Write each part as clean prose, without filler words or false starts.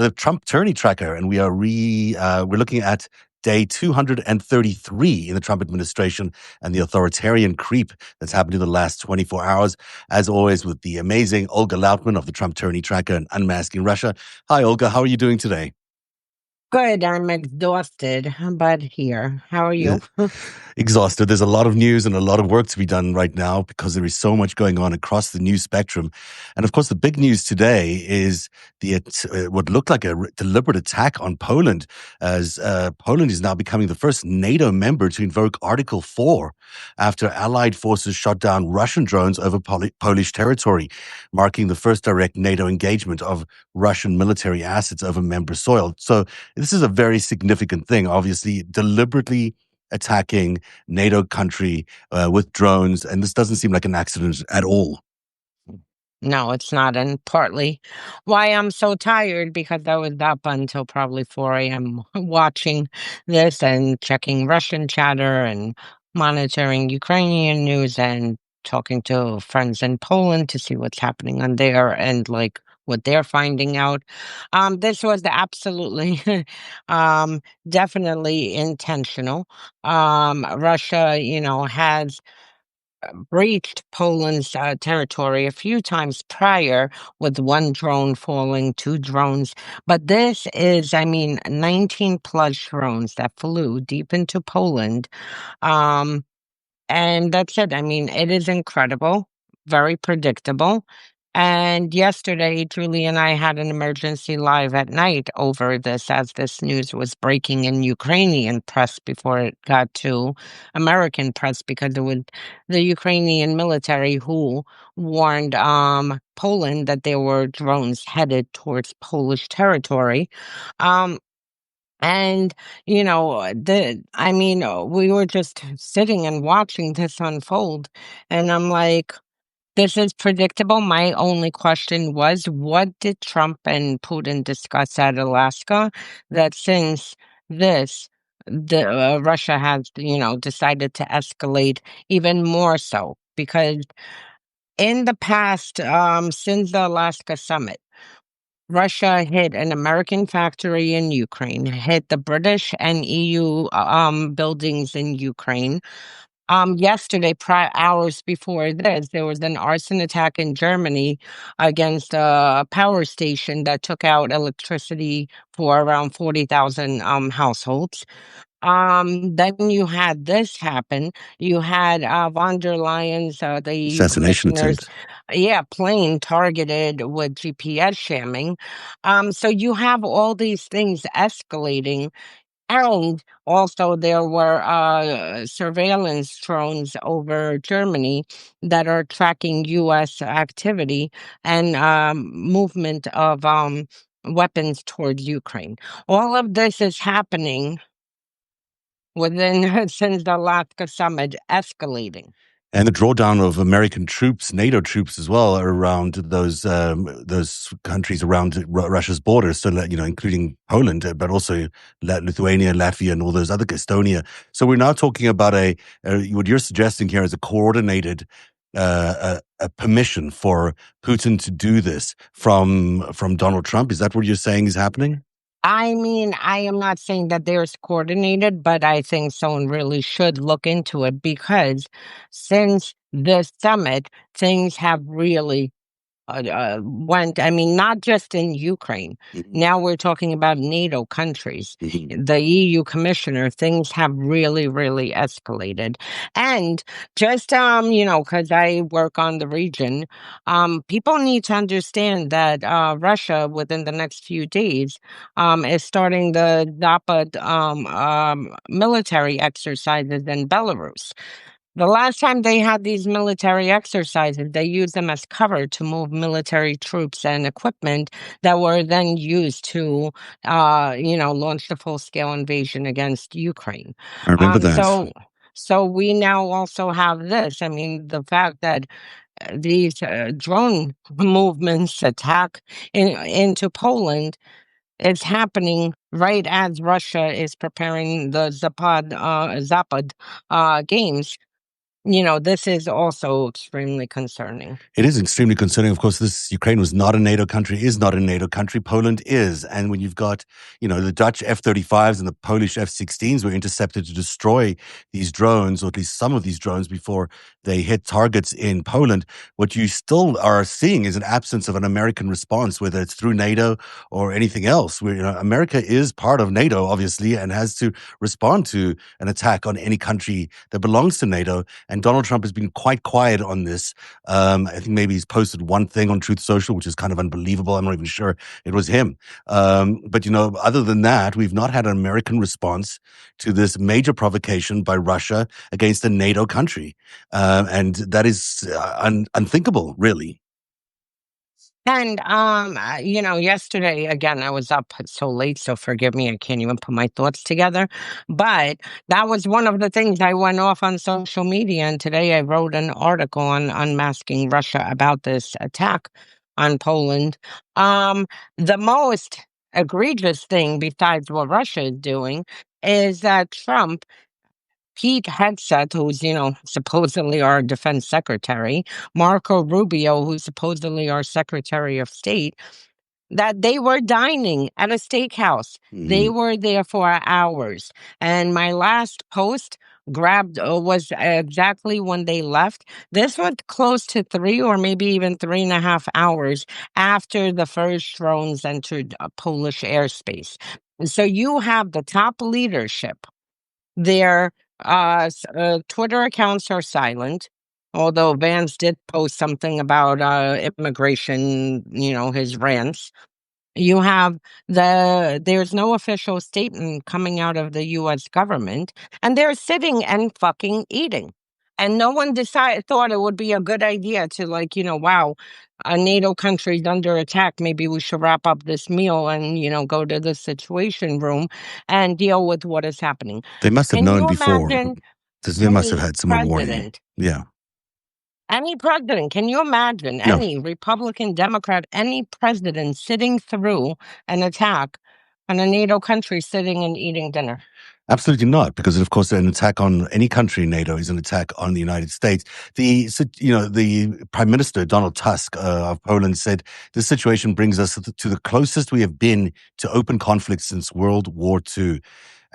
the Trump Tyranny tracker, and we're looking at day 233 in the Trump administration and the authoritarian creep that's happened in the last 24 hours. As always, with the amazing Olga Lautman of the Trump Tyranny tracker and Unmasking Russia. Hi, Olga. How are you doing today? Good. I'm exhausted, but here. How are you? Exhausted. There's a lot of news and a lot of work to be done right now because there is so much going on across the news spectrum. And of course, the big news today is what looked like a deliberate attack on Poland, as Poland is now becoming the first NATO member to invoke Article 4 after Allied forces shot down Russian drones over Polish territory, marking the first direct NATO engagement of Russian military assets over member soil. So this is a very significant thing, obviously, deliberately attacking NATO country with drones, and this doesn't seem like an accident at all. No, it's not. And partly why I'm so tired because I was up until probably 4 a.m. watching this and checking Russian chatter and monitoring Ukrainian news and talking to friends in Poland to see what's happening on there and like what they're finding out. This was absolutely, definitely intentional. Russia, has breached Poland's territory a few times prior with one drone falling, two drones. But this is, 19 plus drones that flew deep into Poland. Um, and that's it. It is incredible, very predictable. And yesterday, Julie and I had an emergency live at night over this as this news was breaking in Ukrainian press before it got to American press because it was the Ukrainian military who warned Poland that there were drones headed towards Polish territory. Um, and, we were just sitting and watching this unfold. And I'm like, this is predictable. My only question was, what did Trump and Putin discuss at Alaska? That since this, Russia has, decided to escalate even more so. Because in the past, since the Alaska summit, Russia hit an American factory in Ukraine, hit the British and EU buildings in Ukraine. Yesterday, hours before this, there was an arson attack in Germany against a power station that took out electricity for around 40,000 households. Then you had this happen. You had von der Leyen's, the EU Assassination commissioners, attempt. plane targeted with GPS jamming. So you have all these things escalating. And also, there were surveillance drones over Germany that are tracking U.S. activity and movement of weapons towards Ukraine. All of this is happening within since the Alaska summit, escalating. And the drawdown of American troops, NATO troops as well, around those countries around Russia's borders. So, including Poland, but also Lithuania, Latvia, and all those other Estonia. So we're now talking about what you're suggesting here is a coordinated a permission for Putin to do this from Donald Trump. Is that what you're saying is happening? I am not saying that there's coordinated, but I think someone really should look into it because since this summit, things have really went, not just in Ukraine. Now we're talking about NATO countries. The EU commissioner, things have really, really escalated. And just, because I work on the region, people need to understand that Russia, within the next few days, is starting the Zapad military exercises in Belarus. The last time they had these military exercises, they used them as cover to move military troops and equipment that were then used to, launch the full-scale invasion against Ukraine. I remember that. So we now also have this. The fact that these drone movements attack into Poland is happening right as Russia is preparing the Zapad games. this is also extremely concerning. It is extremely concerning. Of course, this Ukraine was not a NATO country, is not a NATO country. Poland is. And when you've got, the Dutch F-35s and the Polish F-16s were intercepted to destroy these drones, or at least some of these drones, before they hit targets in Poland, what you still are seeing is an absence of an American response, whether it's through NATO or anything else. Where, America is part of NATO, obviously, and has to respond to an attack on any country that belongs to NATO. And Donald Trump has been quite quiet on this. I think maybe he's posted one thing on Truth Social, which is kind of unbelievable. I'm not even sure it was him. But, other than that, we've not had an American response to this major provocation by Russia against a NATO country. And that is unthinkable, really. And, yesterday, again, I was up so late, so forgive me, I can't even put my thoughts together. But that was one of the things I went off on social media. And today I wrote an article on unmasking Russia about this attack on Poland. The most egregious thing, besides what Russia is doing, is that Pete Hegseth, who's, supposedly our defense secretary, Marco Rubio, who's supposedly our secretary of state, that they were dining at a steakhouse. They were there for hours. And my last post was exactly when they left. This was close to 3 or maybe even 3.5 hours after the first drones entered Polish airspace. So you have the top leadership. Their Twitter accounts are silent, although Vance did post something about immigration, his rants. You have there's no official statement coming out of the US government, and they're sitting and fucking eating. And no one thought it would be a good idea to, wow, a NATO country's under attack. Maybe we should wrap up this meal and, go to the Situation Room and deal with what is happening. They must have Can known you before. imagine They must have any had some warning. president? Yeah. Any president, can you imagine No. any Republican, Democrat, any president sitting through an attack on a NATO country sitting and eating dinner? Absolutely not, because of course an attack on any country in NATO is an attack on the United States. The Prime Minister Donald Tusk of Poland said this situation brings us to the closest we have been to open conflict since World War II.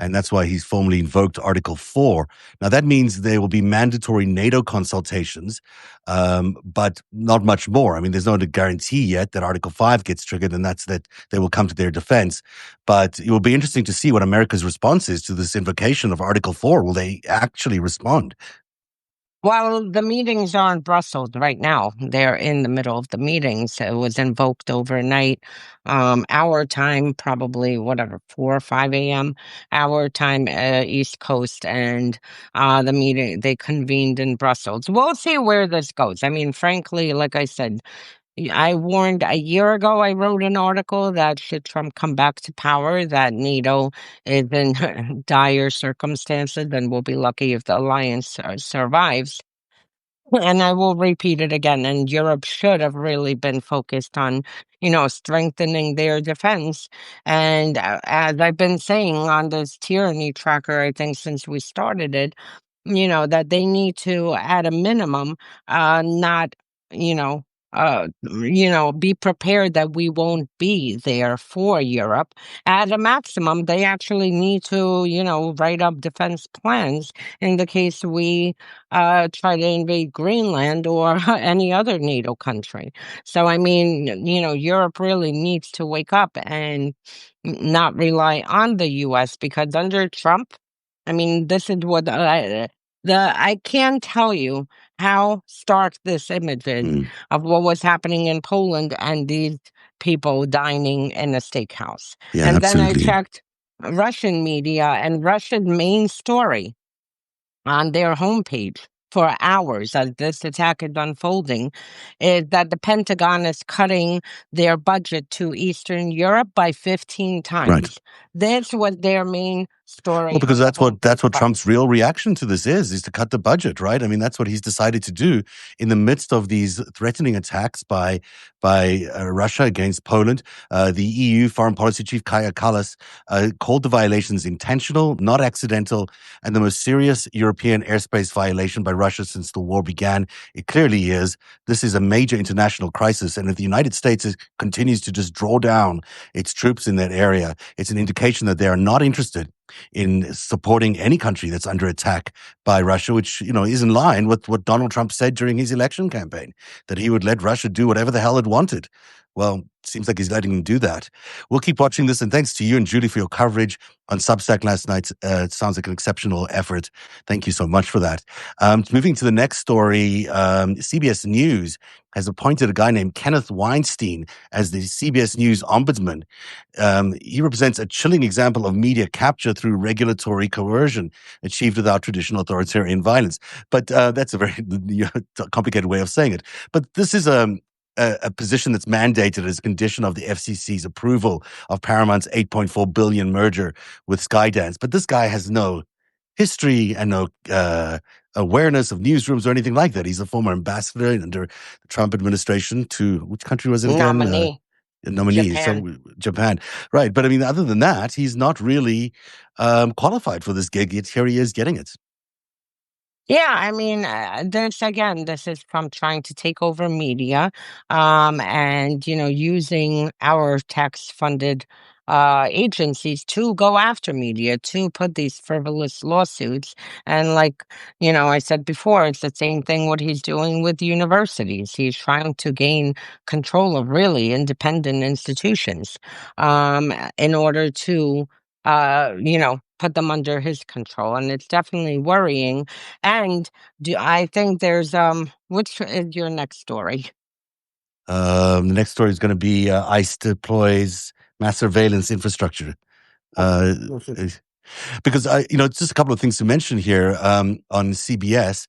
And that's why he's formally invoked Article 4. Now, that means there will be mandatory NATO consultations, but not much more. I mean, there's no guarantee yet that Article 5 gets triggered, and that's that they will come to their defense. But it will be interesting to see what America's response is to this invocation of Article 4. Will they actually respond? Well, the meetings are in Brussels right now. They're in the middle of the meetings. It was invoked overnight, our time, probably 4 or 5 a.m. our time, East Coast, and the meeting they convened in Brussels. We'll see where this goes. I mean, frankly, like I said, I warned a year ago. I wrote an article that should Trump come back to power, that NATO is in dire circumstances, and we'll be lucky if the alliance survives. And I will repeat it again. And Europe should have really been focused on, strengthening their defense. And as I've been saying on this tyranny tracker, I think since we started it, that they need to, at a minimum, not, be prepared that we won't be there for Europe. At a maximum, they actually need to, write up defense plans in the case we try to invade Greenland or any other NATO country. So, I mean, Europe really needs to wake up and not rely on the US, because under Trump, I mean, this is what I can tell you how stark this image is of what was happening in Poland and these people dining in a steakhouse. Yeah, And then I absolutely. checked Russian media, and Russian main story on their homepage for hours as this attack is unfolding is that the Pentagon is cutting their budget to Eastern Europe by 15 times. Right. This was their main Well, story because on the whole that's thing. what But Trump's real reaction to this is to cut the budget, right? I mean, that's what he's decided to do in the midst of these threatening attacks by Russia against Poland. The EU Foreign Policy Chief Kaja Kallas called the violations intentional, not accidental, and the most serious European airspace violation by Russia since the war began. It clearly is. This is a major international crisis, and if the United States continues to just draw down its troops in that area, it's an indication that they are not interested in supporting any country that's under attack by Russia, which, is in line with what Donald Trump said during his election campaign, that he would let Russia do whatever the hell it wanted. Well, seems like he's letting them do that. We'll keep watching this, and thanks to you and Julie for your coverage on Substack last night. It sounds like an exceptional effort. Thank you so much for that. Moving to the next story, CBS News has appointed a guy named Kenneth Weinstein as the CBS News ombudsman. He represents a chilling example of media capture through regulatory coercion achieved without traditional authoritarian violence. But that's a very complicated way of saying it. But this is a position that's mandated as a condition of the FCC's approval of Paramount's $8.4 billion merger with Skydance. But this guy has no history and no awareness of newsrooms or anything like that. He's a former ambassador under the Trump administration to, which country was it again? nominee, Nominee, Japan. so Japan, right? But I mean, other than that, he's not really qualified for this gig. Yet here he is getting it. Yeah, I mean, this is from trying to take over media, and using our tax-funded agencies to go after media, to put these frivolous lawsuits. And like I said before, it's the same thing what he's doing with universities. He's trying to gain control of really independent institutions, in order to, put them under his control, and it's definitely worrying. And I think there's which is your next story? The next story is going to be ICE deploys mass surveillance infrastructure. Uh, because just a couple of things to mention here on CBS.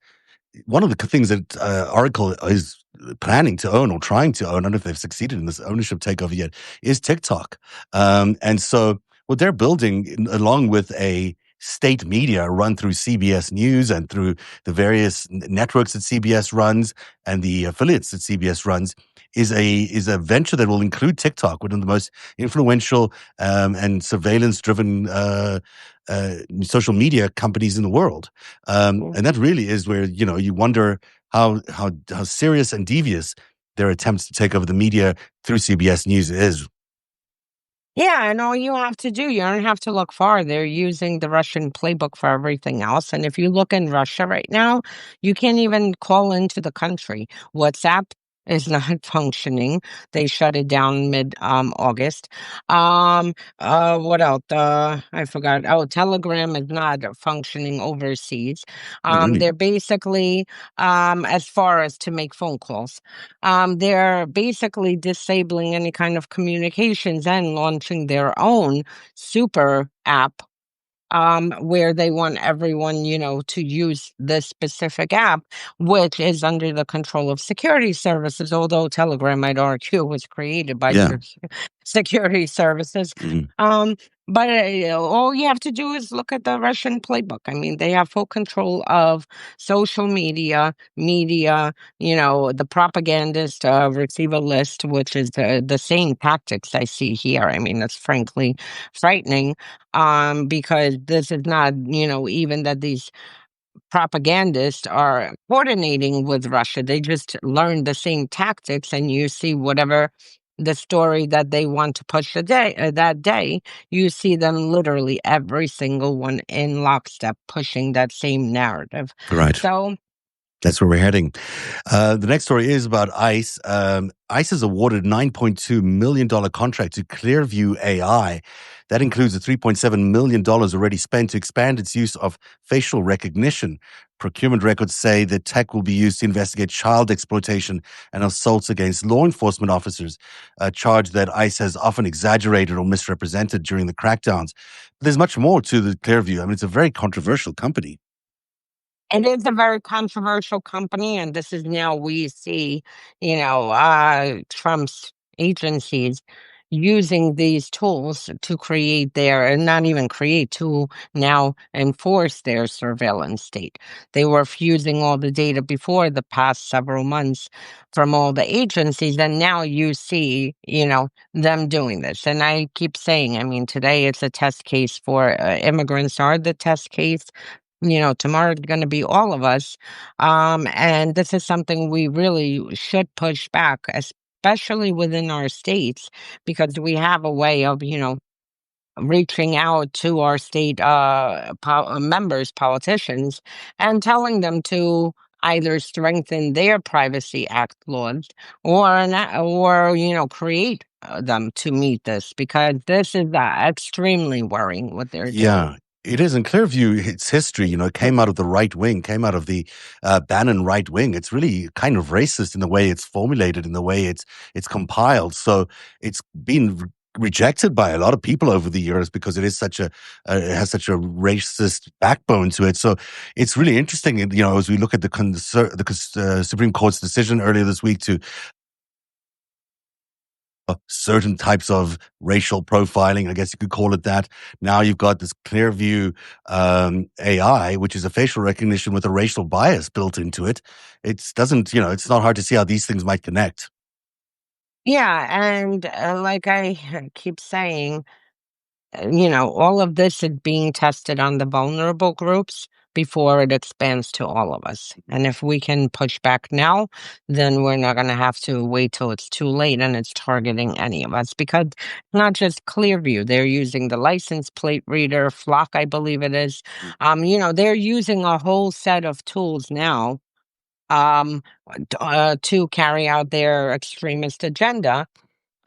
One of the things that Oracle is planning to own or trying to own, I don't know if they've succeeded in this ownership takeover yet, is TikTok. And so what they're building, along with a state media run through CBS News and through the various networks that CBS runs and the affiliates that CBS runs, is a venture that will include TikTok, one of the most influential and surveillance-driven social media companies in the world. And that really is where, you wonder how serious and devious their attempts to take over the media through CBS News is. Yeah, and all you have to do, you don't have to look far. They're using the Russian playbook for everything else. And if you look in Russia right now, you can't even call into the country. WhatsApp is not functioning. They shut it down mid August. What else? I forgot. Oh, Telegram is not functioning overseas. Oh, really? They're basically as far as to make phone calls. They're basically disabling any kind of communications and launching their own super app, where they want everyone, to use this specific app, which is under the control of security services, although Telegram, I'd argue, was created by Yeah. security services. Mhm. Um, but all you have to do is look at the Russian playbook. I mean, they have full control of social media, the propagandist receiver list, which is the same tactics I see here. I mean, it's frankly frightening, because this is not, even that these propagandists are coordinating with Russia. They just learn the same tactics, and you see whatever the story that they want to push that day, you see them literally every single one in lockstep pushing that same narrative. Right. So That's where we're heading. The next story is about ICE. ICE has awarded $9.2 million contract to Clearview AI. That includes the $3.7 million already spent to expand its use of facial recognition. Procurement records say that tech will be used to investigate child exploitation and assaults against law enforcement officers, a charge that ICE has often exaggerated or misrepresented during the crackdowns. But there's much more to the Clearview. I mean, it's a very controversial company. it is a very controversial company, and this is now we see, Trump's agencies using these tools to create their, and not even create, to now enforce their surveillance state. They were fusing all the data before the past several months from all the agencies, and now you see, them doing this. And I keep saying, I mean, today it's a test case for immigrants are the test case. Tomorrow it's going to be all of us. And this is something we really should push back, especially within our states, because we have a way of, reaching out to our state members, politicians, and telling them to either strengthen their Privacy Act laws or create them to meet this, because this is extremely worrying what they're doing. Yeah, it is. In Clearview, its history, it came out of the right wing, came out of the Bannon right wing. It's really kind of racist in the way it's formulated, in the way it's compiled. So it's been rejected by a lot of people over the years because it is it has such a racist backbone to it. So it's really interesting, as we look at the Supreme Court's decision earlier this week to certain types of racial profiling, I guess you could call it that. Now you've got this Clearview AI, which is a facial recognition with a racial bias built into it. It's not hard to see how these things might connect. Yeah, and like I keep saying, all of this is being tested on the vulnerable groups before it expands to all of us. And if we can push back now, then we're not going to have to wait till it's too late and it's targeting any of us. Because not just Clearview, they're using the license plate reader, Flock, I believe it is. They're using a whole set of tools now um, to carry out their extremist agenda.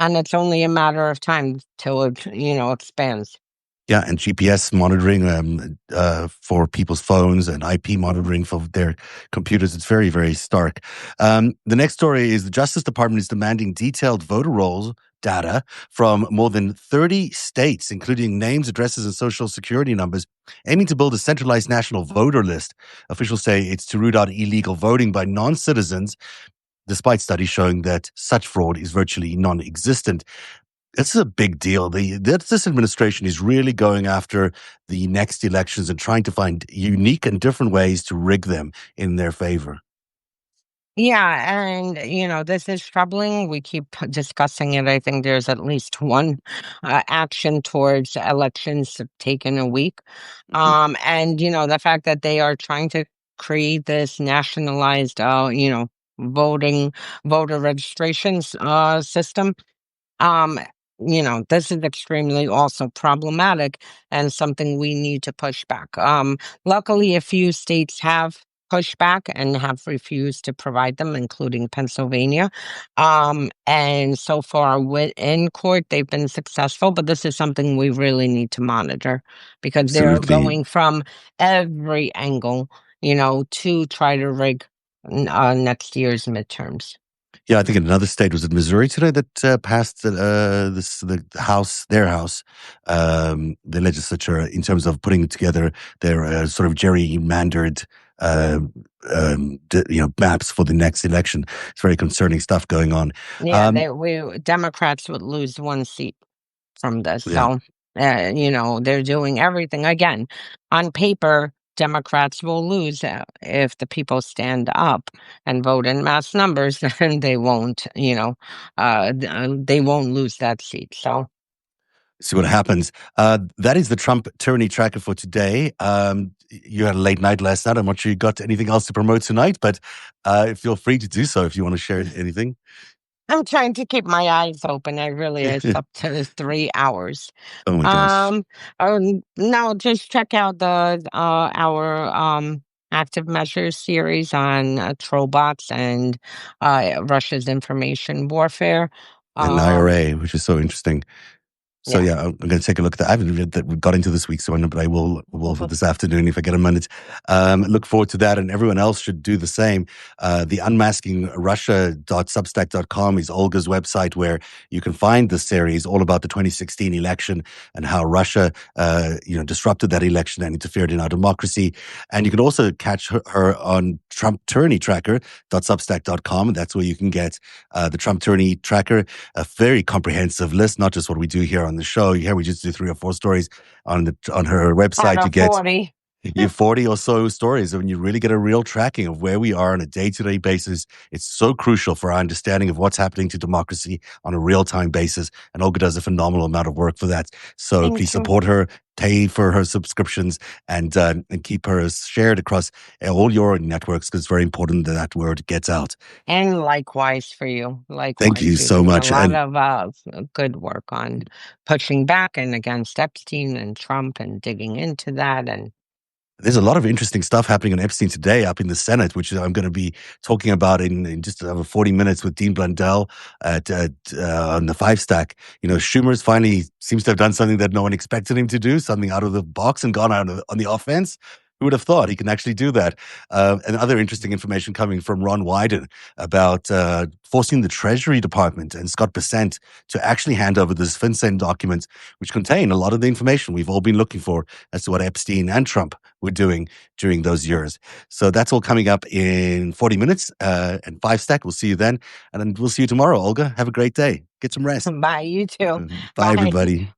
And it's only a matter of time till it, expands. Yeah, and GPS monitoring for people's phones and IP monitoring for their computers. It's very, very stark. The next story is the Justice Department is demanding detailed voter rolls data from more than 30 states, including names, addresses, and social security numbers, aiming to build a centralized national voter list. Officials say it's to root out illegal voting by non-citizens, despite studies showing that such fraud is virtually non-existent. This is a big deal. This administration is really going after the next elections and trying to find unique and different ways to rig them in their favor. Yeah, and this is troubling. We keep discussing it. I think there's at least one action towards elections taken a week. Mhm. And the fact that they are trying to create this nationalized, voting voter registrations system. Um, this is extremely also problematic and something we need to push back. Luckily, a few states have pushed back and have refused to provide them, including Pennsylvania. And so far, in court, they've been successful, but this is something we really need to monitor because they're Absolutely. going from every angle, to try to rig next year's midterms. Yeah, I think in another state, was it Missouri today, that passed the House, their House, the legislature, in terms of putting together their sort of gerrymandered, uh, maps for the next election. It's very concerning stuff going on. Yeah, Um, Democrats would lose one seat from this. yeah. So, they're doing everything again. On paper, Democrats will lose if the people stand up and vote in mass numbers, then they won't, they won't lose that seat. So, See what happens. That is the Trump tyranny tracker for today. You had a late night last night. I'm not sure you got anything else to promote tonight, but feel free to do so if you want to share anything. I'm trying to keep my eyes open. I really is up to 3 hours. Oh my gosh. Um, no, just check out our active measures series on trollbots and Russia's information warfare. And Um, IRA, which is so interesting. So Yeah. yeah, I'm going to take a look at that. I haven't read that we got into this week, but I will for this afternoon if I get a minute. Look forward to that, and everyone else should do the same. The unmaskingrussia.substack.com is Olga's website where you can find the series all about the 2016 election and how Russia, disrupted that election and interfered in our democracy. And you can also catch her on TrumpTourneyTracker.substack.com, and that's where you can get the Trump Tourney Tracker, a very comprehensive list, not just what we do here on the show. Here we just do 3 or 4 stories on her Out website. You of get 40. you 40 or so stories, and you really get a real tracking of where we are on a day-to-day basis. It's so crucial for our understanding of what's happening to democracy on a real-time basis. And Olga does a phenomenal amount of work for that. So please Thank you. support her, pay for her subscriptions, and keep her shared across all your networks, because it's very important that that word gets out. And likewise for you. Thank Likewise. you You're so doing a much. lot And of good work on pushing back and against Epstein and Trump and digging into that. And there's a lot of interesting stuff happening on Epstein today up in the Senate, which I'm going to be talking about in just over 40 minutes with Dean Blundell on the Five Stack. Schumer's finally seems to have done something that no one expected him to do, something out of the box, and gone out on the offense. Who would have thought he can actually do that? And other interesting information coming from Ron Wyden about forcing the Treasury Department and Scott Bessent to actually hand over this FinCEN document, which contain a lot of the information we've all been looking for as to what Epstein and Trump were doing during those years. So that's all coming up in 40 minutes and Five Stack. We'll see you then. And then we'll see you tomorrow, Olga. Have a great day. Get some rest. bye, you too. Bye, Bye. everybody.